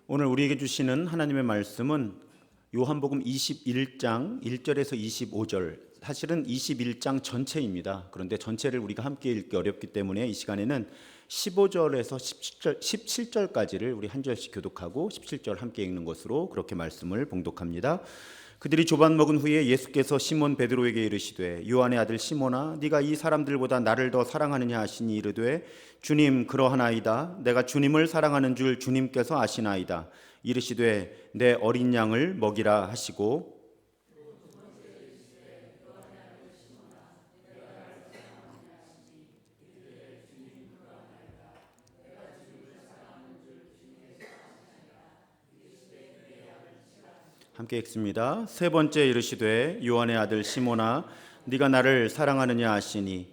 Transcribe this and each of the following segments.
오늘 우리에게 주시는 하나님의 말씀은 요한복음 21장 1절에서 25절, 사실은 21장 전체입니다. 그런데 전체를 우리가 함께 읽기 어렵기 때문에 이 시간에는 15절에서 17절까지를 우리 한 절씩 교독하고 17절 함께 읽는 것으로 그렇게 말씀을 봉독합니다. 그들이 조반 먹은 후에 예수께서 시몬 베드로에게 이르시되 요한의 아들 시몬아 네가 이 사람들보다 나를 더 사랑하느냐 하시니 이르되 주님 그러하나이다. 내가 주님을 사랑하는 줄 주님께서 아시나이다. 이르시되 내 어린 양을 먹이라 하시고 함께 읽습니다. 세 번째 이르시되 요한의 아들 시몬아 네가 나를 사랑하느냐 하시니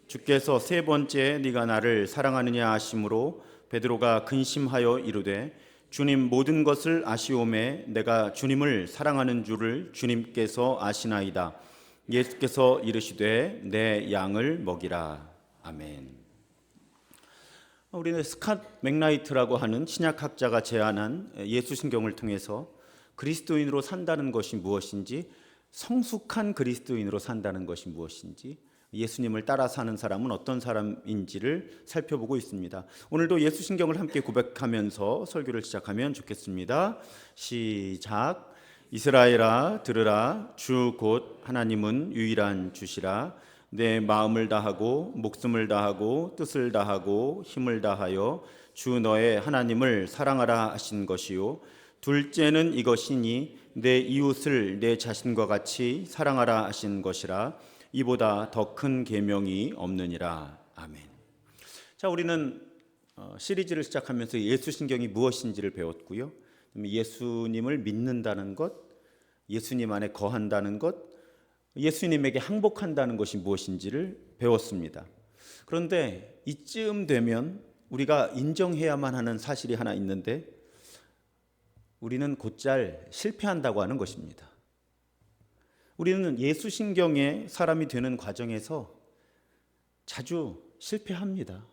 주께서 세 번째 네가 나를 사랑하느냐 하심으로 베드로가 근심하여 이르되 주님 모든 것을 아시오매 내가 주님을 사랑하는 줄을 주님께서 아시나이다. 예수께서 이르시되 내 양을 먹이라. 아멘. 우리는 스캇 맥라이트라고 하는 신약학자가 제안한 예수신경을 통해서 그리스도인으로 산다는 것이 무엇인지, 성숙한 그리스도인으로 산다는 것이 무엇인지, 예수님을 따라 사는 사람은 어떤 사람인지를 살펴보고 있습니다. 오늘도 예수신경을 함께 고백하면서 설교를 시작하면 좋겠습니다. 시작. 이스라엘아 들으라. 주 곧 하나님은 유일한 주시라. 내 마음을 다하고 목숨을 다하고 뜻을 다하고 힘을 다하여 주 너의 하나님을 사랑하라 하신 것이요 둘째는 이것이니 내 이웃을 내 자신과 같이 사랑하라 하신 것이라. 이보다 더 큰 계명이 없느니라. 아멘. 자, 우리는 시리즈를 시작하면서 예수신경이 무엇인지를 배웠고요. 예수님을 믿는다는 것, 예수님 안에 거한다는 것, 예수님에게 항복한다는 것이 무엇인지를 배웠습니다. 그런데 이쯤 되면 우리가 인정해야만 하는 사실이 하나 있는데, 우리는 곧잘 실패한다고 하는 것입니다. 우리는 예수신경의 사람이 되는 과정에서 자주 실패합니다.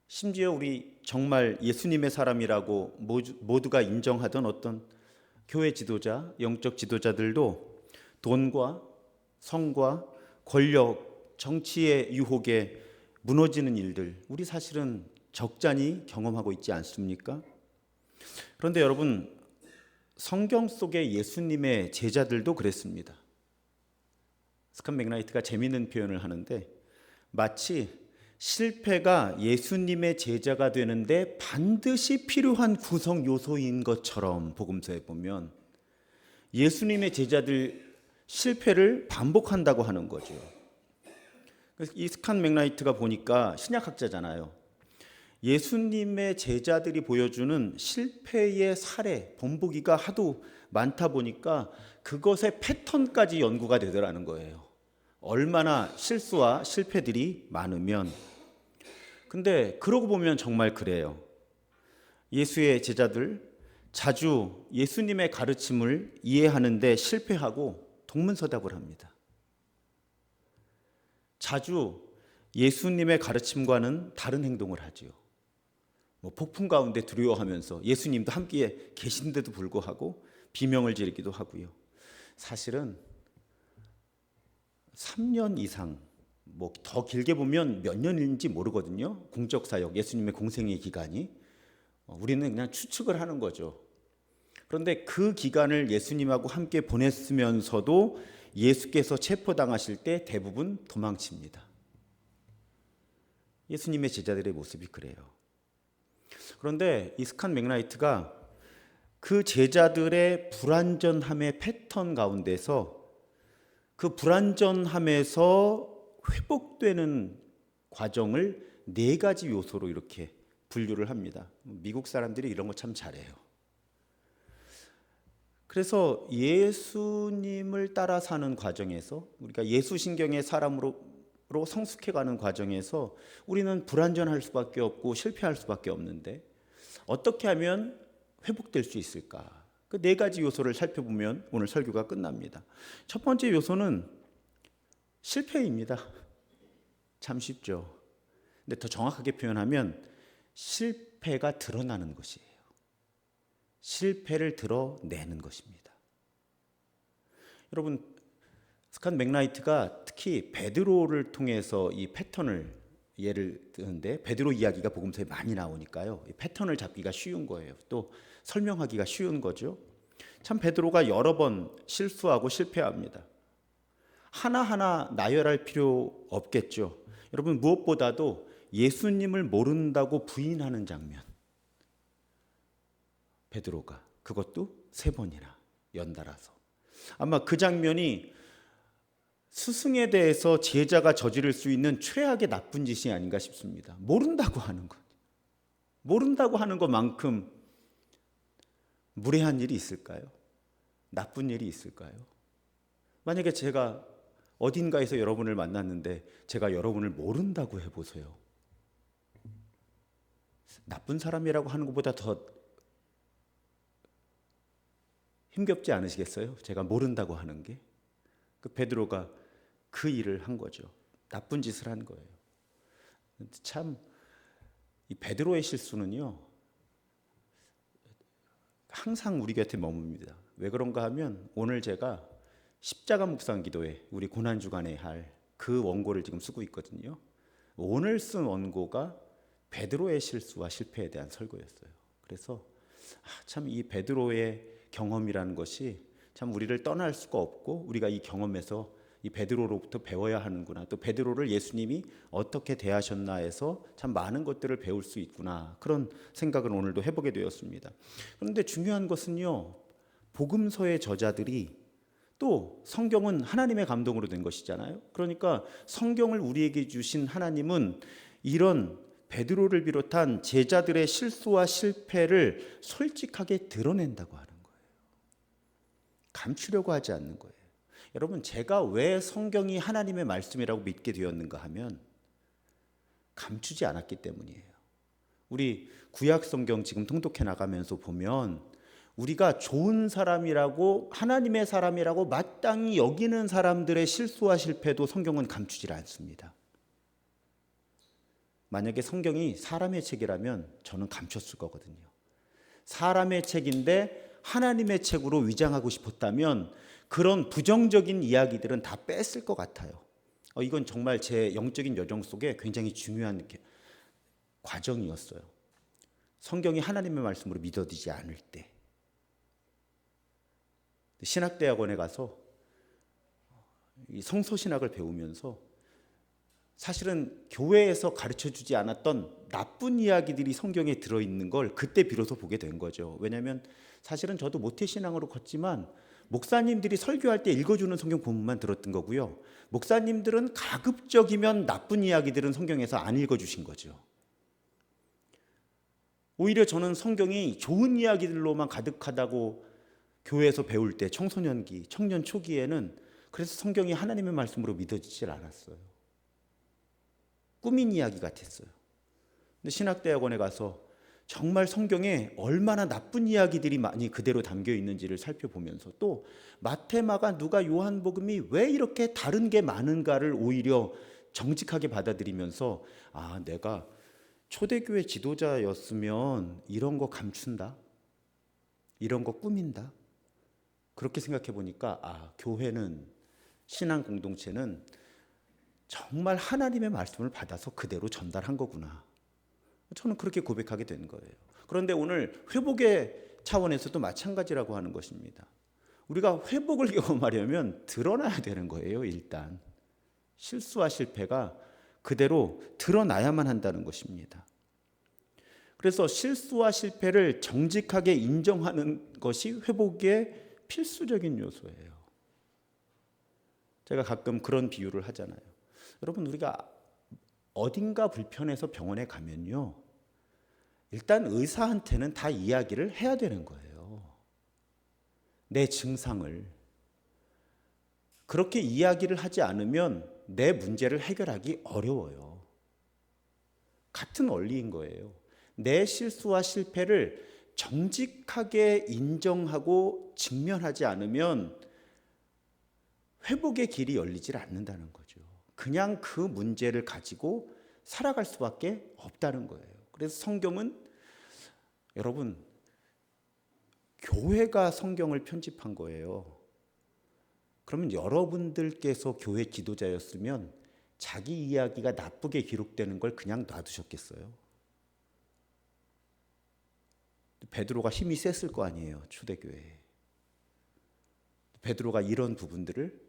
심지어 우리 정말 예수님의 사람이라고 모두가 인정하던 어떤 교회 지도자, 영적 지도자들도 돈과 성과 권력, 정치의 유혹에 무너지는 일들, 우리 사실은 적잖이 경험하고 있지 않습니까? 그런데 여러분, 성경 속의 예수님의 제자들도 그랬습니다. 스캇 맥라이트가 재미있는 표현을 하는데, 마치 실패가 예수님의 제자가 되는데 반드시 필요한 구성 요소인 것처럼 복음서에 보면 예수님의 제자들 실패를 반복한다고 하는 거죠. 그래서 이 스캇 맥라이트가 보니까 신약학자잖아요. 예수님의 제자들이 보여주는 실패의 사례, 본보기가 하도 많다 보니까 그것의 패턴까지 연구가 되더라는 거예요. 얼마나 실수와 실패들이 많으면. 근데 그러고 보면 정말 그래요. 예수의 제자들 자주 예수님의 가르침을 이해하는데 실패하고 동문서답을 합니다. 자주 예수님의 가르침과는 다른 행동을 하죠. 폭풍 가운데 두려워하면서 예수님도 함께 계신데도 불구하고 비명을 지르기도 하고요. 사실은 3년 이상, 더 길게 보면 몇 년인지 모르거든요. 공적 사역, 예수님의 공생의 기간이. 우리는 그냥 추측을 하는 거죠. 그런데 그 기간을 예수님하고 함께 보냈으면서도 예수께서 체포당하실 때 대부분 도망칩니다. 예수님의 제자들의 모습이 그래요. 그런데 이 스캇 맥라이트가 그 제자들의 불완전함의 패턴 가운데서 그 불완전함에서 회복되는 과정을 4가지 요소로 이렇게 분류를 합니다. 미국 사람들이 이런 거 참 잘해요. 그래서 예수님을 따라 사는 과정에서, 우리가 예수신경의 사람으로 성숙해가는 과정에서 우리는 불완전할 수밖에 없고 실패할 수밖에 없는데 어떻게 하면 회복될 수 있을까? 그 4가지 요소를 살펴보면 오늘 설교가 끝납니다. 첫 번째 요소는 실패입니다. 참 쉽죠. 근데 더 정확하게 표현하면 실패가 드러나는 것이에요. 실패를 드러내는 것입니다. 여러분, 스칸 맥라이트가 특히 베드로를 통해서 이 패턴을 예를 드는데, 베드로 이야기가 복음서에 많이 나오니까요, 이 패턴을 잡기가 쉬운 거예요. 또 설명하기가 쉬운 거죠. 참 베드로가 여러 번 실수하고 실패합니다. 하나하나 나열할 필요 없겠죠. 여러분, 무엇보다도 예수님을 모른다고 부인하는 장면, 베드로가 그것도 3번이나 연달아서. 아마 그 장면이 스승에 대해서 제자가 저지를 수 있는 최악의 나쁜 짓이 아닌가 싶습니다. 모른다고 하는 것, 모른다고 하는 것만큼 무례한 일이 있을까요? 나쁜 일이 있을까요? 만약에 제가 어딘가에서 여러분을 만났는데 제가 여러분을 모른다고 해보세요. 나쁜 사람이라고 하는 것보다 더 힘겹지 않으시겠어요? 제가 모른다고 하는 게. 그 베드로가 그 일을 한 거죠. 나쁜 짓을 한 거예요. 참 이 베드로의 실수는요, 항상 우리 곁에 머뭅니다. 왜 그런가 하면 오늘 제가 십자가 묵상 기도회, 우리 고난 주간에 할 그 원고를 지금 쓰고 있거든요. 오늘 쓴 원고가 베드로의 실수와 실패에 대한 설교였어요. 그래서 참 이 베드로의 경험이라는 것이 참 우리를 떠날 수가 없고, 우리가 이 경험에서 이 베드로로부터 배워야 하는구나, 또 베드로를 예수님이 어떻게 대하셨나 해서 참 많은 것들을 배울 수 있구나, 그런 생각을 오늘도 해보게 되었습니다. 그런데 중요한 것은요, 복음서의 저자들이, 또 성경은 하나님의 감동으로 된 것이잖아요. 그러니까 성경을 우리에게 주신 하나님은 이런 베드로를 비롯한 제자들의 실수와 실패를 솔직하게 드러낸다고 하는 거예요. 감추려고 하지 않는 거예요. 여러분, 제가 왜 성경이 하나님의 말씀이라고 믿게 되었는가 하면 감추지 않았기 때문이에요. 우리 구약 성경 지금 통독해 나가면서 보면 우리가 좋은 사람이라고, 하나님의 사람이라고 마땅히 여기는 사람들의 실수와 실패도 성경은 감추질 않습니다. 만약에 성경이 사람의 책이라면 저는 감췄을 거거든요. 사람의 책인데 하나님의 책으로 위장하고 싶었다면 그런 부정적인 이야기들은 다 뺐을 것 같아요. 이건 정말 제 영적인 여정 속에 굉장히 중요한 과정이었어요. 성경이 하나님의 말씀으로 믿어지지 않을 때, 신학대학원에 가서 이 성서신학을 배우면서 사실은 교회에서 가르쳐주지 않았던 나쁜 이야기들이 성경에 들어있는 걸 그때 비로소 보게 된 거죠. 왜냐하면 사실은 저도 모태신앙으로 컸지만 목사님들이 설교할 때 읽어주는 성경 본문만 들었던 거고요, 목사님들은 가급적이면 나쁜 이야기들은 성경에서 안 읽어주신 거죠. 오히려 저는 성경이 좋은 이야기들로만 가득하다고 교회에서 배울 때, 청소년기, 청년 초기에는 그래서 성경이 하나님의 말씀으로 믿어지질 않았어요. 꾸민 이야기 같았어요. 근데 신학대학원에 가서 정말 성경에 얼마나 나쁜 이야기들이 많이 그대로 담겨 있는지를 살펴보면서, 또 마태, 마가, 누가, 요한복음이 왜 이렇게 다른 게 많은가를 오히려 정직하게 받아들이면서, 내가 초대교회 지도자였으면 이런 거 감춘다, 이런 거 꾸민다, 그렇게 생각해 보니까 교회는, 신앙 공동체는 정말 하나님의 말씀을 받아서 그대로 전달한 거구나, 저는 그렇게 고백하게 된 거예요. 그런데 오늘 회복의 차원에서도 마찬가지라고 하는 것입니다. 우리가 회복을 경험하려면 드러나야 되는 거예요. 일단 실수와 실패가 그대로 드러나야만 한다는 것입니다. 그래서 실수와 실패를 정직하게 인정하는 것이 회복의 필수적인 요소예요. 제가 가끔 그런 비유를 하잖아요. 여러분, 우리가 어딘가 불편해서 병원에 가면요, 일단 의사한테는 다 이야기를 해야 되는 거예요. 내 증상을. 그렇게 이야기를 하지 않으면 내 문제를 해결하기 어려워요. 같은 원리인 거예요. 내 실수와 실패를 정직하게 인정하고 직면하지 않으면 회복의 길이 열리질 않는다는 거죠. 그냥 그 문제를 가지고 살아갈 수밖에 없다는 거예요. 그래서 성경은 여러분 교회가 성경을 편집한 거예요. 그러면 여러분들께서 교회 지도자였으면 자기 이야기가 나쁘게 기록되는 걸 그냥 놔두셨겠어요? 베드로가 힘이 셌을 거 아니에요, 초대교회에. 베드로가 이런 부분들을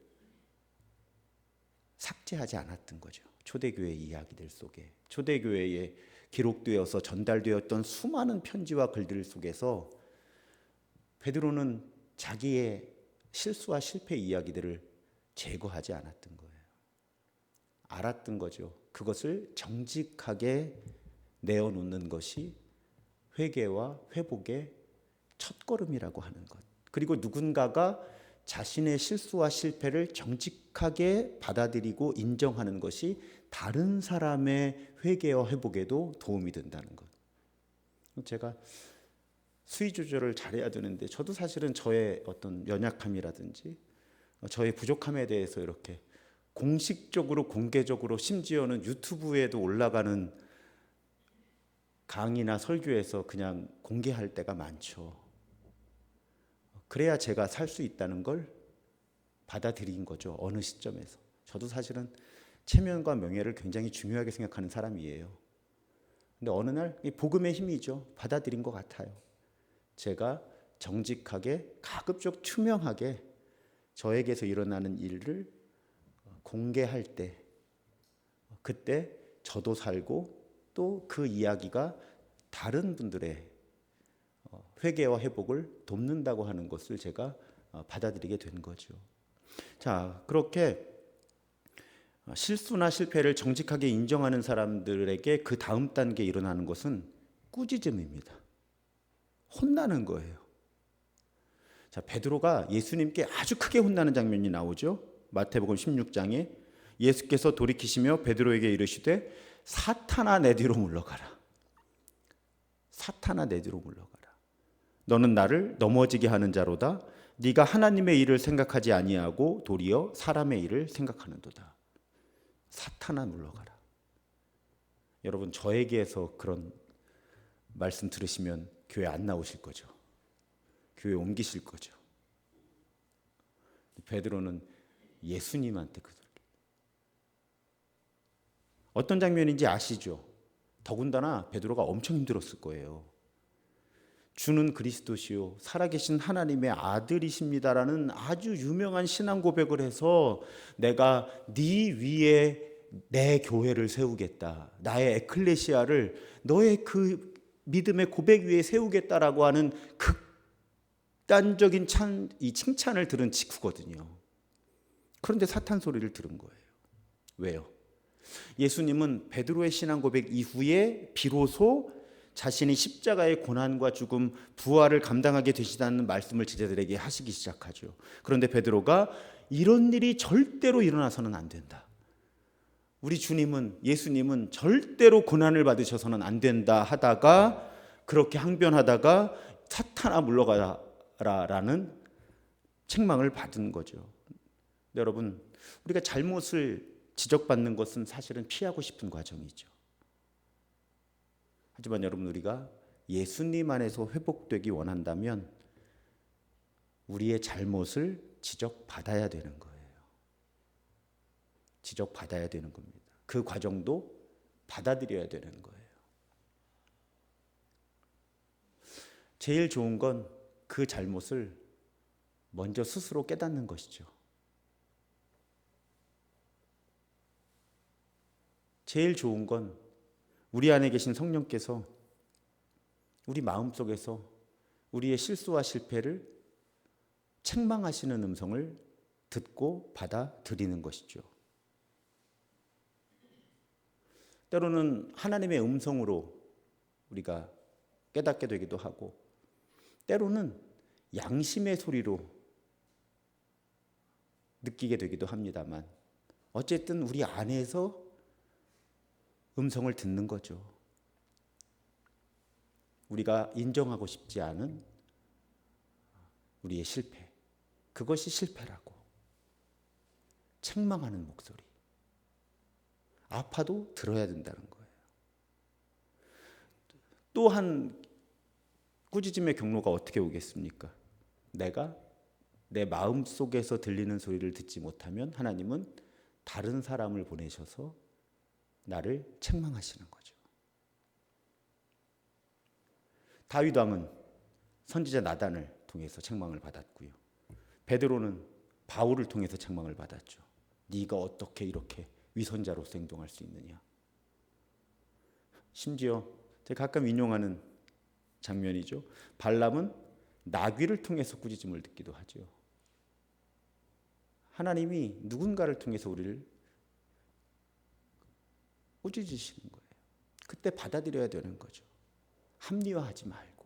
삭제하지 않았던 거죠. 초대교회 이야기들 속에, 초대교회에 기록되어서 전달되었던 수많은 편지와 글들 속에서 베드로는 자기의 실수와 실패 이야기들을 제거하지 않았던 거예요. 알았던 거죠. 그것을 정직하게 내어놓는 것이 회개와 회복의 첫걸음이라고 하는 것. 그리고 누군가가 자신의 실수와 실패를 정직하게 받아들이고 인정하는 것이 다른 사람의 회개와 회복에도 도움이 된다는 것. 제가 수위 조절을 잘해야 되는데 저도 사실은 저의 어떤 연약함이라든지 저의 부족함에 대해서 이렇게 공식적으로 공개적으로 심지어는 유튜브에도 올라가는 강의나 설교에서 그냥 공개할 때가 많죠. 그래야 제가 살 수 있다는 걸 받아들인 거죠. 어느 시점에서. 저도 사실은 체면과 명예를 굉장히 중요하게 생각하는 사람이에요. 근데 어느 날 이 복음의 힘이죠. 받아들인 것 같아요. 제가 정직하게 가급적 투명하게 저에게서 일어나는 일을 공개할 때 그때 저도 살고 또 그 이야기가 다른 분들의 회개와 회복을 돕는다고 하는 것을 제가 받아들이게 된 거죠. 자, 그렇게 실수나 실패를 정직하게 인정하는 사람들에게 그 다음 단계에 일어나는 것은 꾸짖음입니다. 혼나는 거예요. 자, 베드로가 예수님께 아주 크게 혼나는 장면이 나오죠. 마태복음 16장에 예수께서 돌이키시며 베드로에게 이르시되 사탄아 내 뒤로 물러가라. 사탄아 내 뒤로 물러가라. 너는 나를 넘어지게 하는 자로다. 네가 하나님의 일을 생각하지 아니하고 도리어 사람의 일을 생각하는도다. 사탄아 물러가라. 여러분 저에게서 그런 말씀 들으시면 교회 안 나오실 거죠. 교회 옮기실 거죠. 베드로는 예수님한테 그들 어떤 장면인지 아시죠? 더군다나 베드로가 엄청 힘들었을 거예요. 주는 그리스도시요 살아계신 하나님의 아들이십니다라는 아주 유명한 신앙 고백을 해서 내가 네 위에 내 교회를 세우겠다. 나의 에클레시아를 너의 그 믿음의 고백 위에 세우겠다라고 하는 극단적인 이 칭찬을 들은 직후거든요. 그런데 사탄 소리를 들은 거예요. 왜요? 예수님은 베드로의 신앙 고백 이후에 비로소 자신이 십자가의 고난과 죽음, 부활을 감당하게 되시다는 말씀을 제자들에게 하시기 시작하죠. 그런데 베드로가 이런 일이 절대로 일어나서는 안 된다. 우리 주님은, 예수님은 절대로 고난을 받으셔서는 안 된다 하다가 그렇게 항변하다가 사탄아 물러가라라는 책망을 받은 거죠. 여러분, 우리가 잘못을 지적받는 것은 사실은 피하고 싶은 과정이죠. 하지만 여러분 우리가 예수님 안에서 회복되기 원한다면 우리의 잘못을 지적받아야 되는 거예요. 지적받아야 되는 겁니다. 그 과정도 받아들여야 되는 거예요. 제일 좋은 건 그 잘못을 먼저 스스로 깨닫는 것이죠. 제일 좋은 건 우리 안에 계신 성령께서 우리 마음속에서 우리의 실수와 실패를 책망하시는 음성을 듣고 받아들이는 것이죠. 때로는 하나님의 음성으로 우리가 깨닫게 되기도 하고 때로는 양심의 소리로 느끼게 되기도 합니다만 어쨌든 우리 안에서 음성을 듣는 거죠. 우리가 인정하고 싶지 않은 우리의 실패, 그것이 실패라고 책망하는 목소리. 아파도 들어야 된다는 거예요. 또한 꾸짖음의 경로가 어떻게 오겠습니까? 내가 내 마음 속에서 들리는 소리를 듣지 못하면 하나님은 다른 사람을 보내셔서 나를 책망하시는 거죠. 다윗 왕은 선지자 나단을 통해서 책망을 받았고요. 베드로는 바울을 통해서 책망을 받았죠. 네가 어떻게 이렇게 위선자로서 행동할 수 있느냐. 심지어 제가 가끔 인용하는 장면이죠. 발람은 나귀를 통해서 꾸짖음을 듣기도 하죠. 하나님이 누군가를 통해서 우리를 꾸짖으시는 거예요. 그때 받아들여야 되는 거죠. 합리화하지 말고.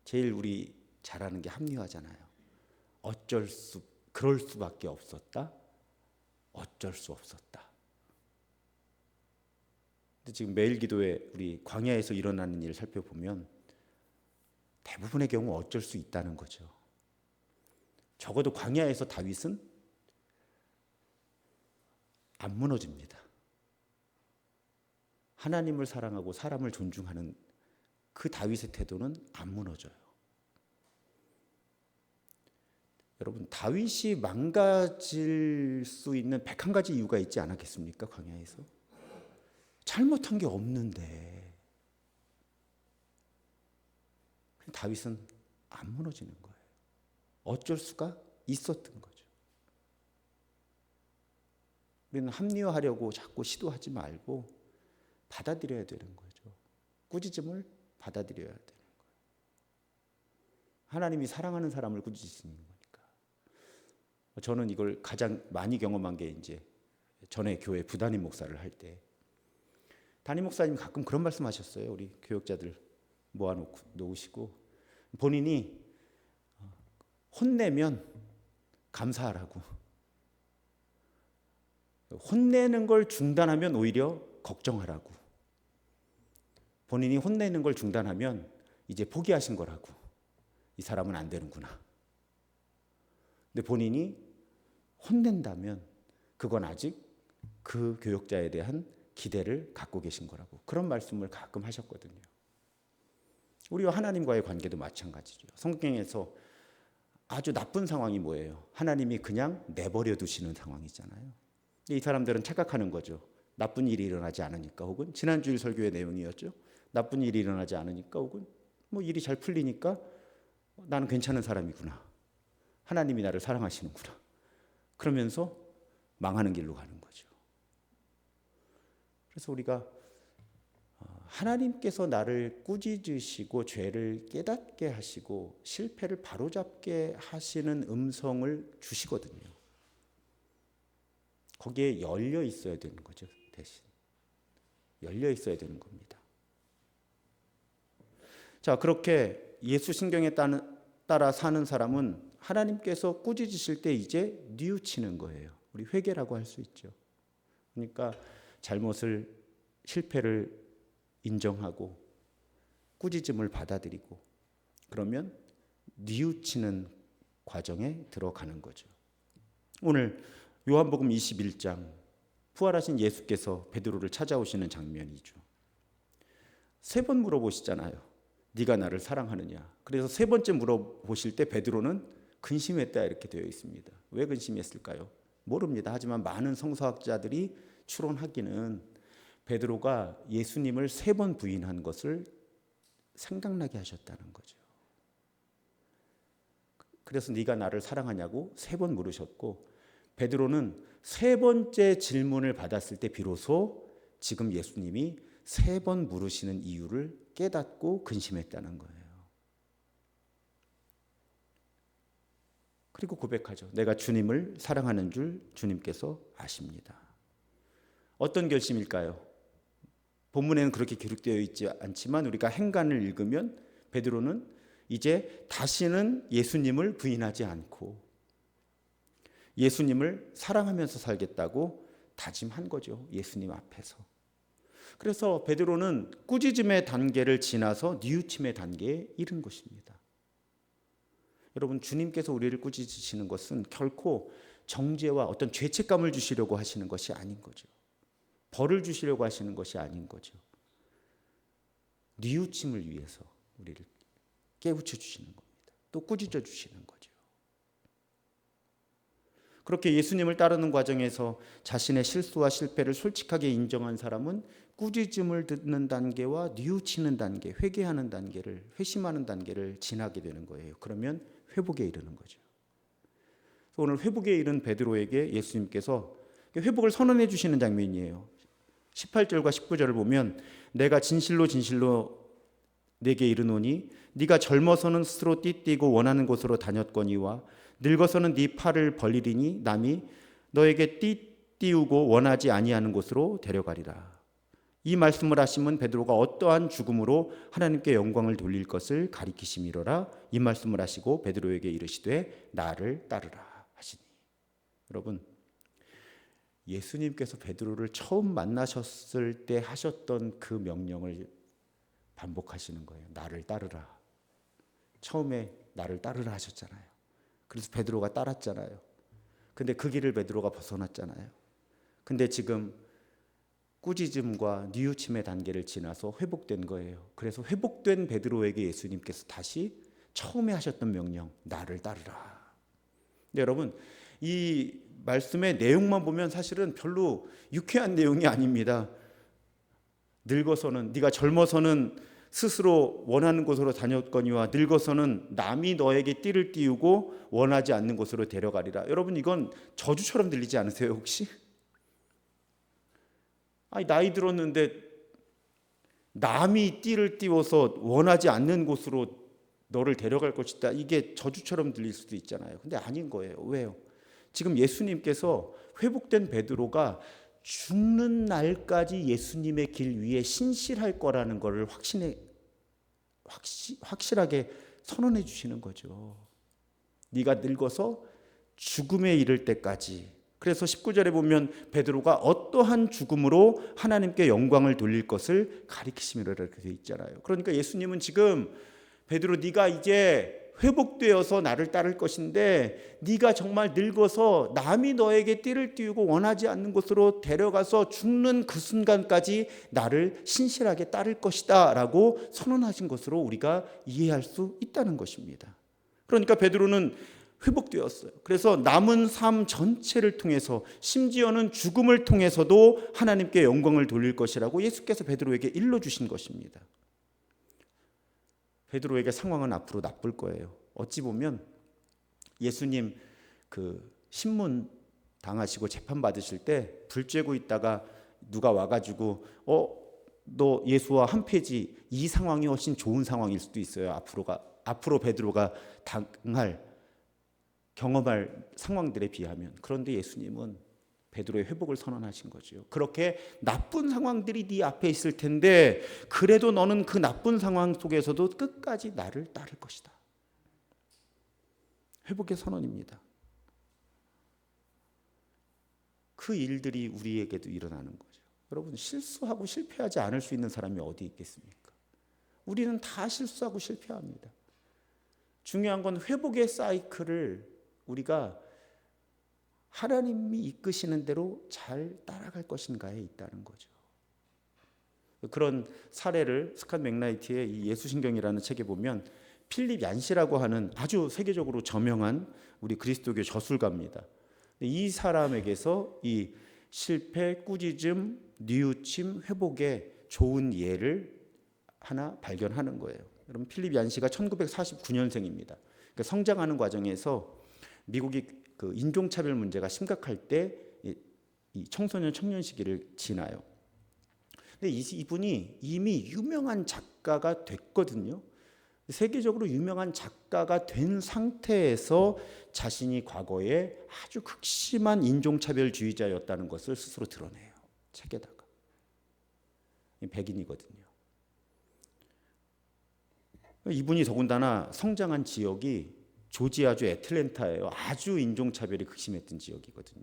제일 우리 잘하는 게 합리화잖아요. 그럴 수밖에 없었다. 어쩔 수 없었다. 근데 지금 매일 기도에 우리 광야에서 일어나는 일을 살펴보면 대부분의 경우 어쩔 수 있다는 거죠. 적어도 광야에서 다윗은 안 무너집니다. 하나님을 사랑하고 사람을 존중하는 그 다윗의 태도는 안 무너져요. 여러분, 다윗이 망가질 수 있는 101가지 이유가 있지 않았겠습니까? 광야에서. 잘못한 게 없는데 다윗은 안 무너지는 거예요. 어쩔 수가 있었던 거죠. 우리는 합리화하려고 자꾸 시도하지 말고 받아들여야 되는 거죠. 꾸짖음을 받아들여야 되는 거예요. 하나님이 사랑하는 사람을 꾸짖으시는 거니까. 저는 이걸 가장 많이 경험한 게 이제 전에 교회 부담임 목사를 할 때 담임 목사님 가끔 그런 말씀하셨어요. 우리 교역자들 모아놓으시고 본인이 혼내면 감사하라고. 혼내는 걸 중단하면 오히려 걱정하라고. 본인이 혼내는 걸 중단하면 이제 포기하신 거라고. 이 사람은 안 되는구나. 근데 본인이 혼낸다면 그건 아직 그 교역자에 대한 기대를 갖고 계신 거라고. 그런 말씀을 가끔 하셨거든요. 우리와 하나님과의 관계도 마찬가지죠. 성경에서 아주 나쁜 상황이 뭐예요? 하나님이 그냥 내버려 두시는 상황이잖아요. 이 사람들은 착각하는 거죠. 나쁜 일이 일어나지 않으니까, 혹은 지난주일 설교의 내용이었죠. 나쁜 일이 일어나지 않으니까, 혹은 뭐 일이 잘 풀리니까 나는 괜찮은 사람이구나. 하나님이 나를 사랑하시는구나. 그러면서 망하는 길로 가는 거죠. 그래서 우리가 하나님께서 나를 꾸짖으시고 죄를 깨닫게 하시고 실패를 바로잡게 하시는 음성을 주시거든요. 거기에 열려 있어야 되는 거죠. 대신 열려 있어야 되는 겁니다. 자, 그렇게 예수 신경에 따라 사는 사람은 하나님께서 꾸짖으실 때 이제 뉘우치는 거예요. 우리 회개라고 할 수 있죠. 그러니까 잘못을, 실패를 인정하고 꾸짖음을 받아들이고 그러면 뉘우치는 과정에 들어가는 거죠. 오늘 요한복음 21장 부활하신 예수께서 베드로를 찾아오시는 장면이죠. 3번 물어보시잖아요. 네가 나를 사랑하느냐. 그래서 3번째 물어보실 때 베드로는 근심했다 이렇게 되어 있습니다. 왜 근심했을까요? 모릅니다. 하지만 많은 성서학자들이 추론하기는 베드로가 예수님을 3번 부인한 것을 생각나게 하셨다는 거죠. 그래서 네가 나를 사랑하냐고 3번 물으셨고, 베드로는 3번째 질문을 받았을 때 비로소 지금 예수님이 3번 물으시는 이유를 깨닫고 근심했다는 거예요. 그리고 고백하죠. 내가 주님을 사랑하는 줄 주님께서 아십니다. 어떤 결심일까요? 본문에는 그렇게 기록되어 있지 않지만 우리가 행간을 읽으면 베드로는 이제 다시는 예수님을 부인하지 않고 예수님을 사랑하면서 살겠다고 다짐한 거죠. 예수님 앞에서. 그래서 베드로는 꾸짖음의 단계를 지나서 뉘우침의 단계에 이른 것입니다. 여러분, 주님께서 우리를 꾸짖으시는 것은 결코 정죄와 어떤 죄책감을 주시려고 하시는 것이 아닌 거죠. 벌을 주시려고 하시는 것이 아닌 거죠. 뉘우침을 위해서 우리를 깨우쳐 주시는 겁니다. 또 꾸짖어 주시는 거죠. 그렇게 예수님을 따르는 과정에서 자신의 실수와 실패를 솔직하게 인정한 사람은 꾸짖음을 듣는 단계와 뉘우치는 단계, 회개하는 단계를, 회심하는 단계를 지나게 되는 거예요. 그러면 회복에 이르는 거죠. 오늘 회복에 이른 베드로에게 예수님께서 회복을 선언해 주시는 장면이에요. 18절과 19절을 보면 내가 진실로 진실로 내게 이르노니 네가 젊어서는 스스로 띠띠고 원하는 곳으로 다녔거니와 늙어서는 네 팔을 벌리리니 남이 너에게 띠띠우고 원하지 아니하는 곳으로 데려가리라. 이 말씀을 하시면 베드로가 어떠한 죽음으로 하나님께 영광을 돌릴 것을 가리키심이로라. 이 말씀을 하시고 베드로에게 이르시되 나를 따르라 하시니. 여러분, 예수님께서 베드로를 처음 만나셨을 때 하셨던 그 명령을 반복하시는 거예요. 나를 따르라. 처음에 나를 따르라 하셨잖아요. 그래서 베드로가 따랐잖아요. 근데 그 길을 베드로가 벗어났잖아요. 근데 지금 꾸짖음과 뉘우침의 단계를 지나서 회복된 거예요. 그래서 회복된 베드로에게 예수님께서 다시 처음에 하셨던 명령, 나를 따르라. 근데 여러분, 이 말씀의 내용만 보면 사실은 별로 유쾌한 내용이 아닙니다. 늙어서는, 네가 젊어서는 스스로 원하는 곳으로 다녔거니와 늙어서는 남이 너에게 띠를 띠우고 원하지 않는 곳으로 데려가리라. 여러분, 이건 저주처럼 들리지 않으세요 혹시? 아니, 나이 들었는데 남이 띠를 띠워서 원하지 않는 곳으로 너를 데려갈 것이다. 이게 저주처럼 들릴 수도 있잖아요. 근데 아닌 거예요. 왜요? 지금 예수님께서 회복된 베드로가 죽는 날까지 예수님의 길 위에 신실할 거라는 것을 확실하게 선언해 주시는 거죠. 네가 늙어서 죽음에 이를 때까지. 그래서 19절에 보면 베드로가 어떠한 죽음으로 하나님께 영광을 돌릴 것을 가리키심이라 이렇게 되어 있잖아요. 그러니까 예수님은 지금 베드로, 네가 이제 회복되어서 나를 따를 것인데 네가 정말 늙어서 남이 너에게 띠를 띠우고 원하지 않는 곳으로 데려가서 죽는 그 순간까지 나를 신실하게 따를 것이다 라고 선언하신 것으로 우리가 이해할 수 있다는 것입니다. 그러니까 베드로는 회복되었어요. 그래서 남은 삶 전체를 통해서, 심지어는 죽음을 통해서도 하나님께 영광을 돌릴 것이라고 예수께서 베드로에게 일러주신 것입니다. 베드로에게 상황은 앞으로 나쁠 거예요. 어찌 보면 예수님 그 신문 당하시고 재판 받으실 때 불 쬐고 있다가 누가 와가지고 너 예수와 한 패지, 이 상황이 훨씬 좋은 상황일 수도 있어요. 앞으로 베드로가 경험할 상황들에 비하면. 그런데 예수님은 베드로의 회복을 선언하신 거죠. 그렇게 나쁜 상황들이 네 앞에 있을 텐데 그래도 너는 그 나쁜 상황 속에서도 끝까지 나를 따를 것이다. 회복의 선언입니다. 그 일들이 우리에게도 일어나는 거죠. 여러분, 실수하고 실패하지 않을 수 있는 사람이 어디 있겠습니까? 우리는 다 실수하고 실패합니다. 중요한 건 회복의 사이클을 우리가 하나님이 이끄시는 대로 잘 따라갈 것인가에 있다는 거죠. 그런 사례를 스캇 맥나이트의 이 예수신경이라는 책에 보면 필립 얀시라고 하는 아주 세계적으로 저명한 우리 그리스도교 저술가입니다. 이 사람에게서 이 실패, 꾸짖음, 뉘우침, 회복의 좋은 예를 하나 발견하는 거예요. 여러분, 필립 얀시가 1949년생입니다. 그러니까 성장하는 과정에서 미국이 그 인종차별 문제가 심각할 때 이 청소년 청년 시기를 지나요. 근데 이분이 이미 유명한 작가가 됐거든요. 세계적으로 유명한 작가가 된 상태에서 자신이 과거에 아주 극심한 인종차별주의자였다는 것을 스스로 드러내요. 책에다가. 백인이거든요. 이분이 더군다나 성장한 지역이 조지아주 애틀랜타예요. 아주 인종차별이 극심했던 지역이거든요.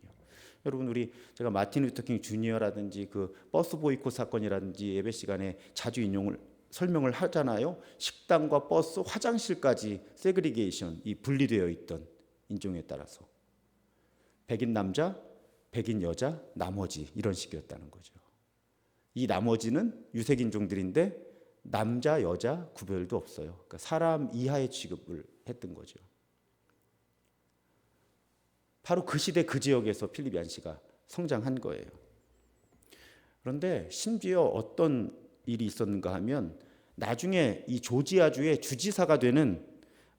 여러분, 제가 마틴 루터킹 주니어라든지 그 버스 보이콧 사건이라든지 예배 시간에 자주 설명을 하잖아요. 식당과 버스, 화장실까지 세그리게이션, 이 분리되어 있던 인종에 따라서 백인 남자, 백인 여자, 나머지 이런 식이었다는 거죠. 이 나머지는 유색인종들인데 남자 여자 구별도 없어요. 그러니까 사람 이하의 취급을 했던 거죠. 바로 그 시대 그 지역에서 필립 얀시가 성장한 거예요. 그런데 심지어 어떤 일이 있었는가 하면 나중에 이 조지아주의 주지사가 되는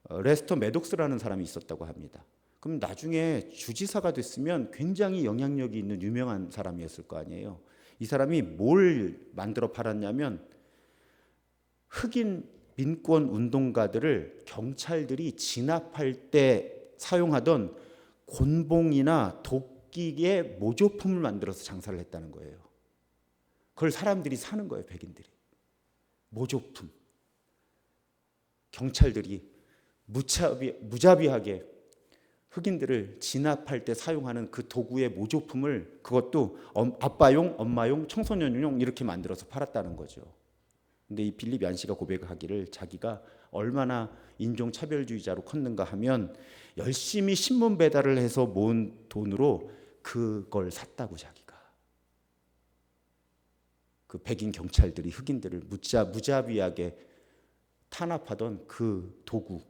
레스터 매독스라는 사람이 있었다고 합니다. 그럼 나중에 주지사가 됐으면 굉장히 영향력이 있는 유명한 사람이었을 거 아니에요. 이 사람이 뭘 만들어 팔았냐면 흑인 민권 운동가들을 경찰들이 진압할 때 사용하던 곤봉이나 도끼의 모조품을 만들어서 장사를 했다는 거예요. 그걸 사람들이 사는 거예요, 백인들이. 모조품. 경찰들이 무자비하게 흑인들을 진압할 때 사용하는 그 도구의 모조품을 그것도 아빠용, 엄마용, 청소년용 이렇게 만들어서 팔았다는 거죠. 근데 이 필립 얀시가 고백하기를 자기가 얼마나 인종차별주의자로 컸는가 하면 열심히 신문 배달을 해서 모은 돈으로 그걸 샀다고 자기가. 그 백인 경찰들이 흑인들을 무자비하게 탄압하던 그 도구,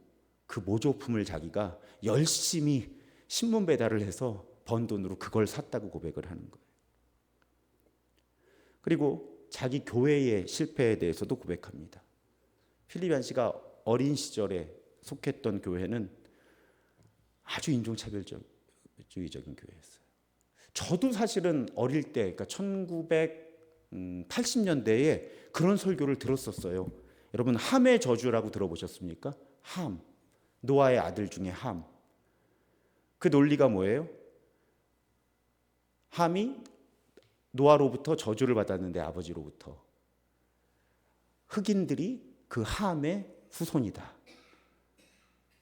그 모조품을 자기가 열심히 신문 배달을 해서 번 돈으로 그걸 샀다고 고백을 하는 거예요. 그리고 자기 교회의 실패에 대해서도 고백합니다. 필립 얀시가 어린 시절에 속했던 교회는 아주 인종차별주의적인 교회였어요. 저도 사실은 어릴 때, 그러니까 1980년대에 그런 설교를 들었었어요. 여러분 함의 저주라고 들어보셨습니까? 함, 노아의 아들 중에 함. 그 논리가 뭐예요? 함이 노아로부터 저주를 받았는데 아버지로부터. 흑인들이 그 함의 후손이다.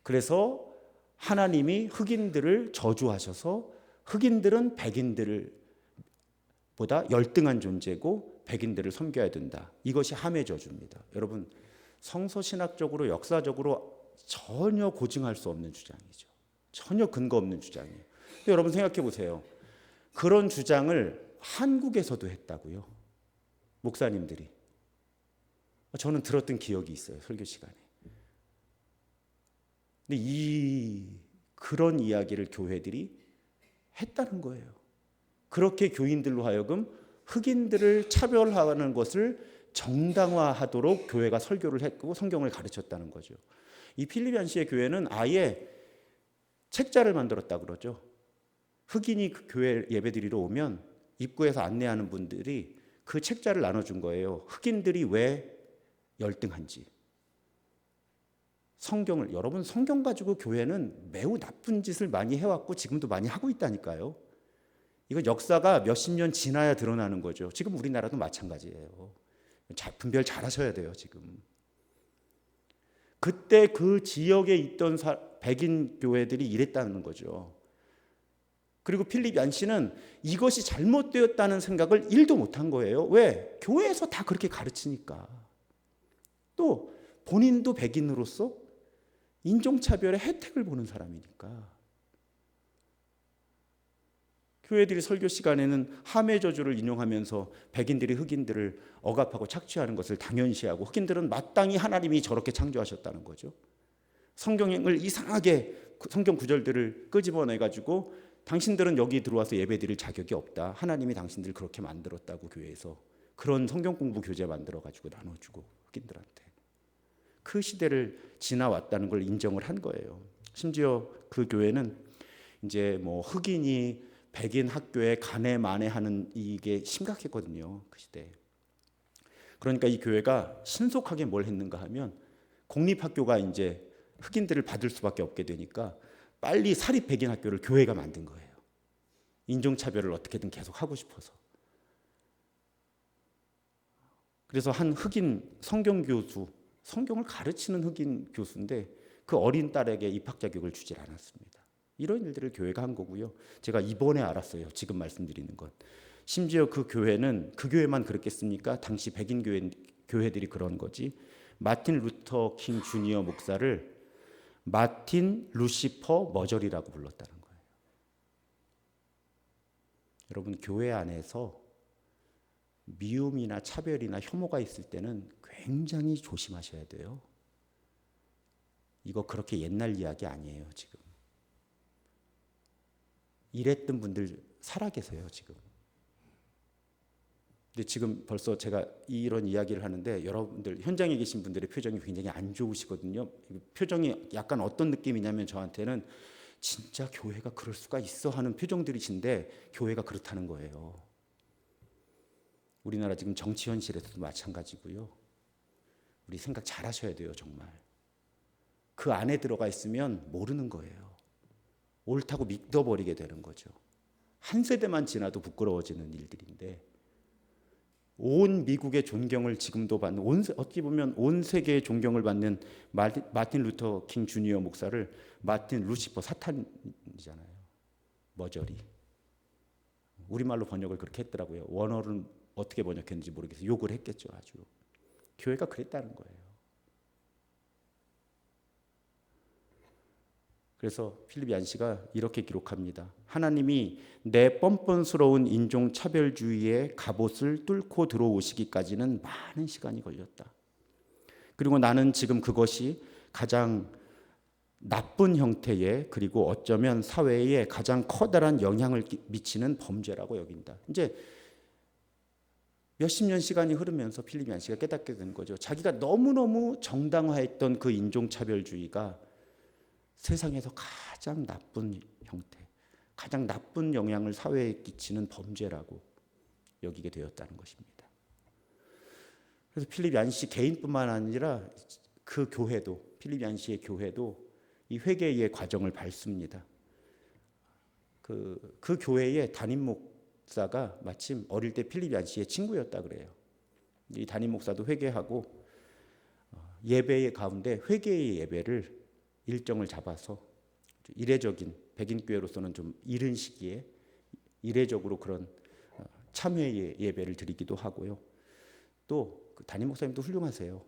그래서 하나님이 흑인들을 저주하셔서 흑인들은 백인들보다 열등한 존재고 백인들을 섬겨야 된다. 이것이 함의 저주입니다. 여러분 성서신학적으로 역사적으로 전혀 고증할 수 없는 주장이죠. 전혀 근거 없는 주장이에요. 여러분 생각해 보세요. 그런 주장을 한국에서도 했다고요. 목사님들이. 저는 들었던 기억이 있어요. 설교 시간에. 근데 그런 이야기를 교회들이 했다는 거예요. 그렇게 교인들로 하여금 흑인들을 차별하는 것을 정당화하도록 교회가 설교를 했고 성경을 가르쳤다는 거죠. 이 필립 얀시의 교회는 아예 책자를 만들었다 그러죠. 흑인이 그 교회 예배드리러 오면 입구에서 안내하는 분들이 그 책자를 나눠준 거예요. 흑인들이 왜 열등한지. 여러분 성경 가지고 교회는 매우 나쁜 짓을 많이 해왔고 지금도 많이 하고 있다니까요. 이건 역사가 몇십 년 지나야 드러나는 거죠. 지금 우리나라도 마찬가지예요. 분별 잘 하셔야 돼요, 지금. 그때 그 지역에 있던 백인 교회들이 이랬다는 거죠. 그리고 필립 얀시는 이것이 잘못되었다는 생각을 1도 못한 거예요. 왜? 교회에서 다 그렇게 가르치니까. 또 본인도 백인으로서 인종차별의 혜택을 보는 사람이니까. 교회들이 설교 시간에는 함의 저주를 인용하면서 백인들이 흑인들을 억압하고 착취하는 것을 당연시하고 흑인들은 마땅히 하나님이 저렇게 창조하셨다는 거죠. 성경을 이상하게 성경 구절들을 끄집어내가지고 당신들은 여기 들어와서 예배드릴 자격이 없다. 하나님이 당신들 그렇게 만들었다고 교회에서 그런 성경 공부 교재 만들어가지고 나눠주고 흑인들한테. 그 시대를 지나왔다는 걸 인정을 한 거예요. 심지어 그 교회는 이제 뭐 흑인이 백인 학교에 간에 만회하는 이게 심각했거든요. 그 시대에. 그러니까 이 교회가 신속하게 뭘 했는가 하면 공립학교가 이제 흑인들을 받을 수밖에 없게 되니까 빨리 사립 백인 학교를 교회가 만든 거예요. 인종차별을 어떻게든 계속 하고 싶어서. 그래서 한 흑인 성경교수, 성경을 가르치는 흑인 교수인데 그 어린 딸에게 입학 자격을 주질 않았습니다. 이런 일들을 교회가 한 거고요. 제가 이번에 알았어요. 지금 말씀드리는 것. 심지어 그 교회는 그 교회만 그랬겠습니까? 당시 백인 교회들이 그런 거지. 마틴 루터 킹 주니어 목사를 마틴 루시퍼 머저리라고 불렀다는 거예요. 여러분 교회 안에서 미움이나 차별이나 혐오가 있을 때는 굉장히 조심하셔야 돼요. 이거 그렇게 옛날 이야기 아니에요, 지금. 이랬던 분들 살아계세요, 지금. 근데 지금 벌써 제가 이런 이야기를 하는데 여러분들 현장에 계신 분들의 표정이 굉장히 안 좋으시거든요. 표정이 약간 어떤 느낌이냐면 저한테는 진짜 교회가 그럴 수가 있어 하는 표정들이신데 교회가 그렇다는 거예요. 우리나라 지금 정치 현실에서도 마찬가지고요. 우리 생각 잘 하셔야 돼요, 정말. 그 안에 들어가 있으면 모르는 거예요. 옳다고 믿어버리게 되는 거죠. 한 세대만 지나도 부끄러워지는 일들인데 온 미국의 존경을 지금도 받는 어찌 보면 온 세계의 존경을 받는 마틴 루터 킹 주니어 목사를 마틴 루시퍼 사탄이잖아요. 머저리. 우리말로 번역을 그렇게 했더라고요. 원어는 어떻게 번역했는지 모르겠어요. 욕을 했겠죠, 아주. 교회가 그랬다는 거예요. 그래서 필립 얀시가 이렇게 기록합니다. 하나님이 내 뻔뻔스러운 인종차별주의의 갑옷을 뚫고 들어오시기까지는 많은 시간이 걸렸다. 그리고 나는 지금 그것이 가장 나쁜 형태의 그리고 어쩌면 사회에 가장 커다란 영향을 미치는 범죄라고 여긴다. 이제 몇십 년 시간이 흐르면서 필립 얀시가 깨닫게 된 거죠. 자기가 너무너무 정당화했던 그 인종차별주의가 세상에서 가장 나쁜 형태, 가장 나쁜 영향을 사회에 끼치는 범죄라고 여기게 되었다는 것입니다. 그래서 필립 얀시 개인뿐만 아니라 그 교회도, 필립 얀시의 교회도 이 회개의 과정을 밟습니다. 그 교회의 담임 목사가 마침 어릴 때 필립 얀시의 친구였다 그래요. 이 담임 목사도 회개하고 예배의 가운데 회개의 예배를 일정을 잡아서 이례적인 백인교회로서는 좀 이른 시기에 이례적으로 그런 참회의 예배를 드리기도 하고요. 또 그 담임 목사님도 훌륭하세요.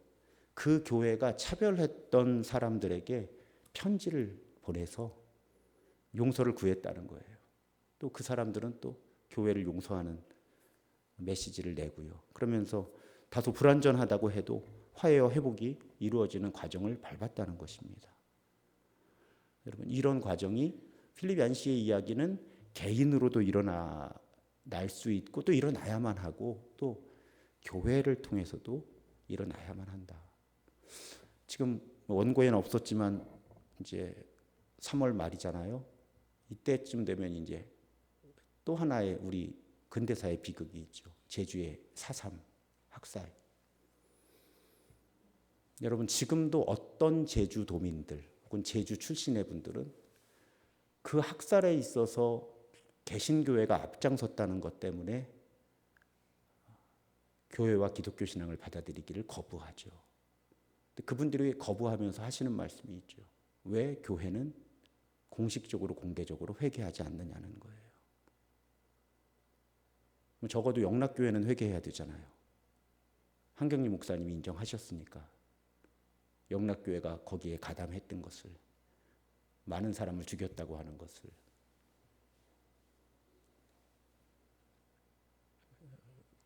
그 교회가 차별했던 사람들에게 편지를 보내서 용서를 구했다는 거예요. 또 그 사람들은 또 교회를 용서하는 메시지를 내고요. 그러면서 다소 불완전하다고 해도 화해와 회복이 이루어지는 과정을 밟았다는 것입니다. 여러분, 이런 과정이 필립 얀시의 이야기는 개인으로도 일어날 수 있고 또 일어나야만 하고 또 교회를 통해서도 일어나야만 한다. 지금 원고에는 없었지만 이제 3월 말이잖아요. 이때쯤 되면 이제 또 하나의 우리 근대사의 비극이 있죠. 제주의 4.3 학살. 여러분, 지금도 어떤 제주도민들 혹은 제주 출신의 분들은 그 학살에 있어서 개신교회가 앞장섰다는 것 때문에 교회와 기독교 신앙을 받아들이기를 거부하죠. 그분들이 거부하면서 하시는 말씀이 있죠. 왜 교회는 공식적으로 공개적으로 회개하지 않느냐는 거예요. 적어도 영락교회는 회개해야 되잖아요. 한경림 목사님이 인정하셨으니까. 영락교회가 거기에 가담했던 것을, 많은 사람을 죽였다고 하는 것을.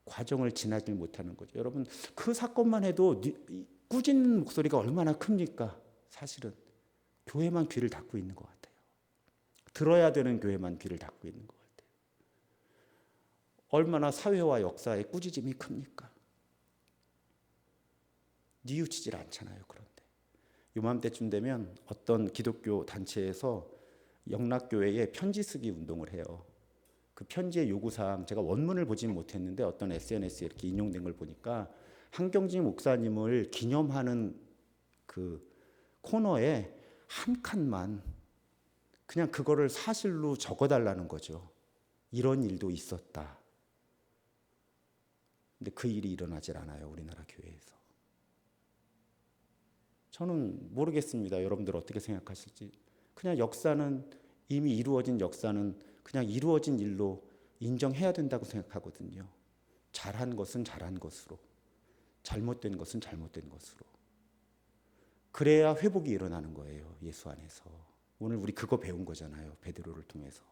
과정을 지나지 못하는 거죠. 여러분, 그 사건만 해도 꾸짖는 목소리가 얼마나 큽니까? 사실은 교회만 귀를 닫고 있는 것 같아요. 들어야 되는 교회만 귀를 닫고 있는 것 같아요. 얼마나 사회와 역사의 꾸짖음이 큽니까? 뉘우치질 않잖아요. 그런데 요맘때쯤 되면 어떤 기독교 단체에서 영락교회에 편지 쓰기 운동을 해요. 그 편지의 요구사항, 제가 원문을 보진 못했는데 어떤 SNS에 이렇게 인용된 걸 보니까 한경진 목사님을 기념하는 그 코너에 한 칸만 그냥 그거를 사실로 적어달라는 거죠. 이런 일도 있었다. 근데 그 일이 일어나질 않아요. 우리나라 교회에서. 저는 모르겠습니다. 여러분들 어떻게 생각하실지. 그냥 역사는, 이미 이루어진 역사는 그냥 이루어진 일로 인정해야 된다고 생각하거든요. 잘한 것은 잘한 것으로, 잘못된 것은 잘못된 것으로. 그래야 회복이 일어나는 거예요. 예수 안에서. 오늘 우리 그거 배운 거잖아요. 베드로를 통해서.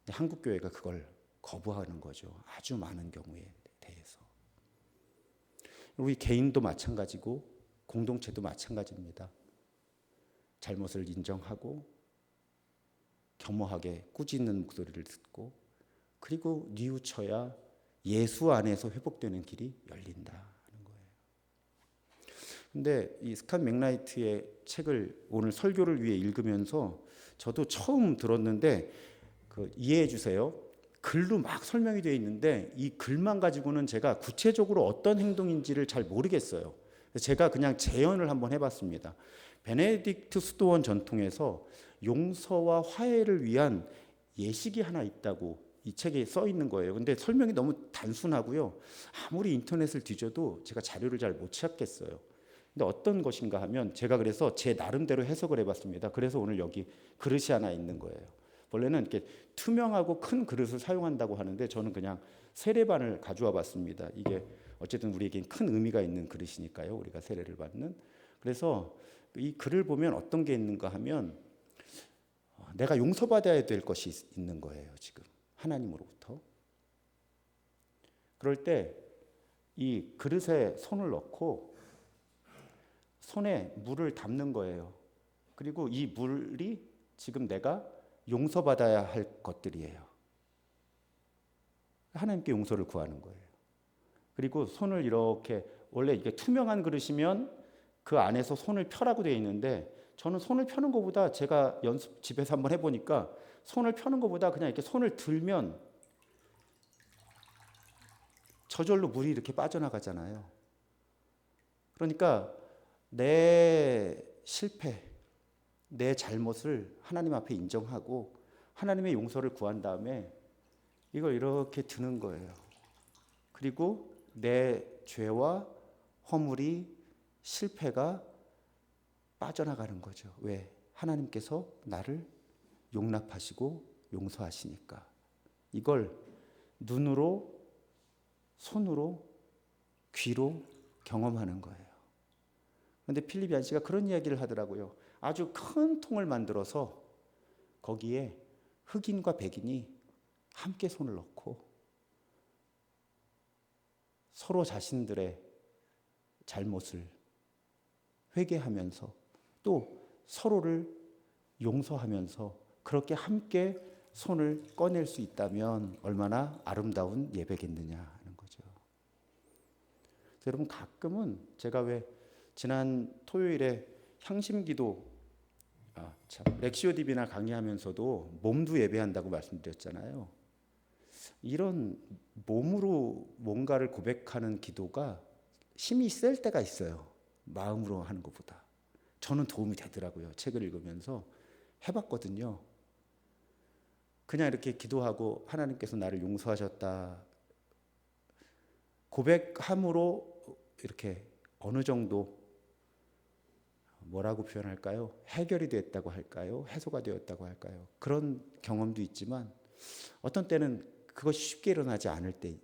한국 교회가 그걸 거부하는 거죠. 아주 많은 경우에 대해서. 우리 개인도 마찬가지고 공동체도 마찬가지입니다. 잘못을 인정하고 겸허하게 꾸짖는 목소리를 듣고 그리고 뉘우쳐야 예수 안에서 회복되는 길이 열린다 하는 거예요. 근데 이 스캇 맥라이트의 책을 오늘 설교를 위해 읽으면서 저도 처음 들었는데 이해해 주세요. 글로 막 설명이 되어 있는데 이 글만 가지고는 제가 구체적으로 어떤 행동인지를 잘 모르겠어요. 제가 그냥 재현을 한번 해봤습니다. 베네딕트 수도원 전통에서 용서와 화해를 위한 예식이 하나 있다고 이 책에 써 있는 거예요. 근데 설명이 너무 단순하고요. 아무리 인터넷을 뒤져도 제가 자료를 잘 못 찾겠어요. 근데 어떤 것인가 하면 제가 그래서 제 나름대로 해석을 해봤습니다. 그래서 오늘 여기 그릇이 하나 있는 거예요. 원래는 이렇게 투명하고 큰 그릇을 사용한다고 하는데 저는 그냥 세례반을 가져와 봤습니다. 이게 어쨌든 우리에겐 큰 의미가 있는 그릇이니까요. 우리가 세례를 받는. 그래서 이 글을 보면 어떤 게 있는가 하면 내가 용서받아야 될 것이 있는 거예요. 지금 하나님으로부터. 그럴 때 이 그릇에 손을 넣고 손에 물을 담는 거예요. 그리고 이 물이 지금 내가 용서받아야 할 것들이에요. 하나님께 용서를 구하는 거예요. 그리고 손을 이렇게 원래 이게 투명한 그릇이면 그 안에서 손을 펴라고 되어 있는데 저는 손을 펴는 것보다 제가 연습 집에서 한번 해보니까 손을 펴는 것보다 그냥 이렇게 손을 들면 저절로 물이 이렇게 빠져나가잖아요. 그러니까 내 실패, 내 잘못을 하나님 앞에 인정하고 하나님의 용서를 구한 다음에 이걸 이렇게 드는 거예요. 그리고 내 죄와 허물이 실패가 빠져나가는 거죠. 왜? 하나님께서 나를 용납하시고 용서하시니까. 이걸 눈으로, 손으로, 귀로 경험하는 거예요. 그런데 필립 얀시가 그런 이야기를 하더라고요. 아주 큰 통을 만들어서 거기에 흑인과 백인이 함께 손을 넣고 서로 자신들의 잘못을 회개하면서 또 서로를 용서하면서 그렇게 함께 손을 꺼낼 수 있다면 얼마나 아름다운 예배겠느냐 하는 거죠. 여러분 가끔은 제가 왜 지난 토요일에 향심기도 렉시오 디비나 강의하면서도 몸도 예배한다고 말씀드렸잖아요. 이런 몸으로 뭔가를 고백하는 기도가 힘이 셀 때가 있어요. 마음으로 하는 것보다. 저는 도움이 되더라고요. 책을 읽으면서 해봤거든요. 그냥 이렇게 기도하고 하나님께서 나를 용서하셨다. 고백함으로 이렇게 어느 정도 뭐라고 표현할까요? 해결이 됐다고 할까요? 해소가 되었다고 할까요? 그런 경험도 있지만 어떤 때는 그것이 쉽게 일어나지 않을 때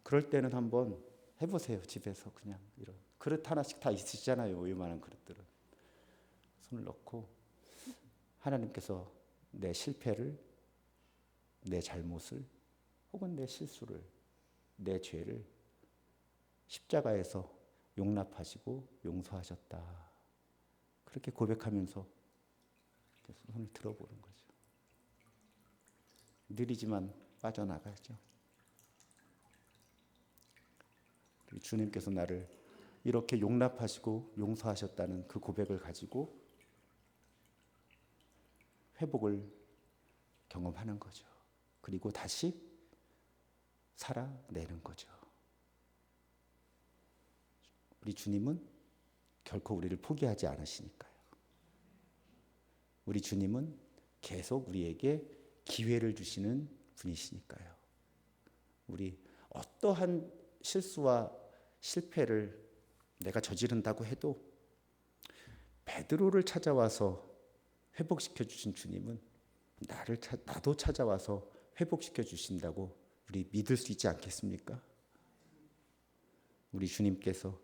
그럴 때는 한번 해보세요. 집에서 그냥 이런 그릇 하나씩 다 있으시잖아요. 요만한 그릇들은. 손을 넣고 하나님께서 내 실패를, 내 잘못을 혹은 내 실수를, 내 죄를 십자가에서 용납하시고 용서하셨다. 그렇게 고백하면서 손을 들어보는 거죠. 느리지만 빠져나가죠. 주님께서 나를 이렇게 용납하시고 용서하셨다는 그 고백을 가지고 회복을 경험하는 거죠. 그리고 다시 살아내는 거죠. 우리 주님은 결코 우리를 포기하지 않으시니까요. 우리 주님은 계속 우리에게 기회를 주시는 분이시니까요. 우리 어떠한 실수와 실패를 내가 저지른다고 해도 베드로를 찾아와서 회복시켜 주신 주님은 나도 찾아와서 회복시켜 주신다고 우리 믿을 수 있지 않겠습니까? 우리 주님께서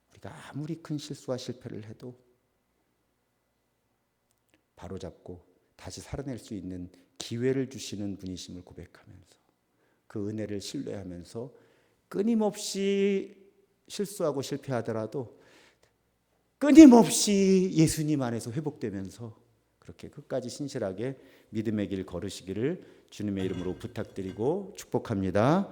우리가 아무리 큰 실수와 실패를 해도 바로잡고 다시 살아낼 수 있는 기회를 주시는 분이심을 고백하면서 그 은혜를 신뢰하면서 끊임없이 실수하고 실패하더라도 끊임없이 예수님 안에서 회복되면서 그렇게 끝까지 신실하게 믿음의 길 걸으시기를 주님의 이름으로 부탁드리고 축복합니다.